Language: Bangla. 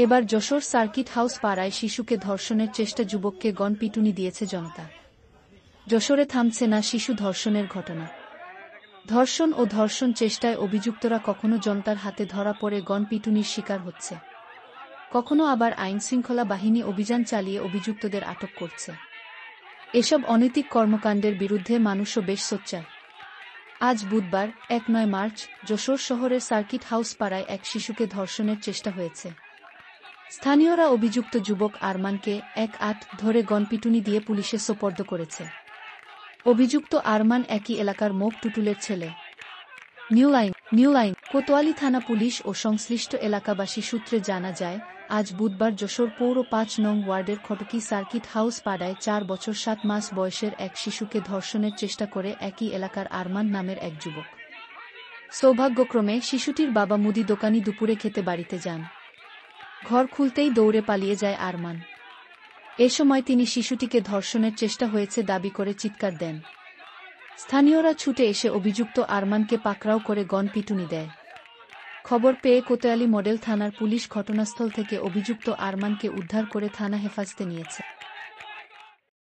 এবার যশোর সার্কিট হাউস পাড়ায় শিশুকে ধর্ষণের চেষ্টা, যুবককে গণপিটুনি দিয়েছে জনতা। যশোরে থামছে না শিশু ধর্ষণের ঘটনা। ধর্ষণ ও ধর্ষণ চেষ্টায় অভিযুক্তরা কখনো জনতার হাতে ধরা পড়ে গণপিটুনির শিকার হচ্ছে, কখনো আবার আইনশৃঙ্খলা বাহিনী অভিযান চালিয়ে অভিযুক্তদের আটক করছে। এসব অনৈতিক কর্মকাণ্ডের বিরুদ্ধে মানুষও বেশ সোচ্চার। আজ বুধবার ১ মার্চ যশোর শহরের সার্কিট হাউস পাড়ায় এক শিশুকে ধর্ষণের চেষ্টা হয়েছে। স্থানীয়রা অভিযুক্ত যুবক আরমানকে ১-৮ ধরে গণপিটুনি দিয়ে পুলিশে সোপর্দ করেছে। অভিযুক্ত আরমান একই এলাকার মোক টুটুলের ছেলে। নিউ লাইন কোতোয়ালি থানা পুলিশ ও সংশ্লিষ্ট এলাকাবাসী সূত্রে জানা যায়, আজ বুধবার যশোর পৌর ৫ নং ওয়ার্ডের খটকি সার্কিট হাউস পাড়ায় ৪ বছর ৭ মাস বয়সের এক শিশুকে ধর্ষণের চেষ্টা করে একই এলাকার আরমান নামের এক যুবক। সৌভাগ্যক্রমে শিশুটির বাবা মুদি দোকানি দুপুরে খেতে বাড়িতে যান। ঘর খুলতেই দৌড়ে পালিয়ে যায় আরমান। এ সময় তিনি শিশুটিকে ধর্ষণের চেষ্টা হয়েছে দাবি করে চিৎকার দেন। স্থানীয়রা ছুটে এসে অভিযুক্ত আরমানকে পাকড়াও করে গণপিটুনি দেয়। খবর পেয়ে কোতোয়ালি মডেল থানার পুলিশ ঘটনাস্থল থেকে অভিযুক্ত আরমানকে উদ্ধার করে থানা হেফাজতে নিয়েছে।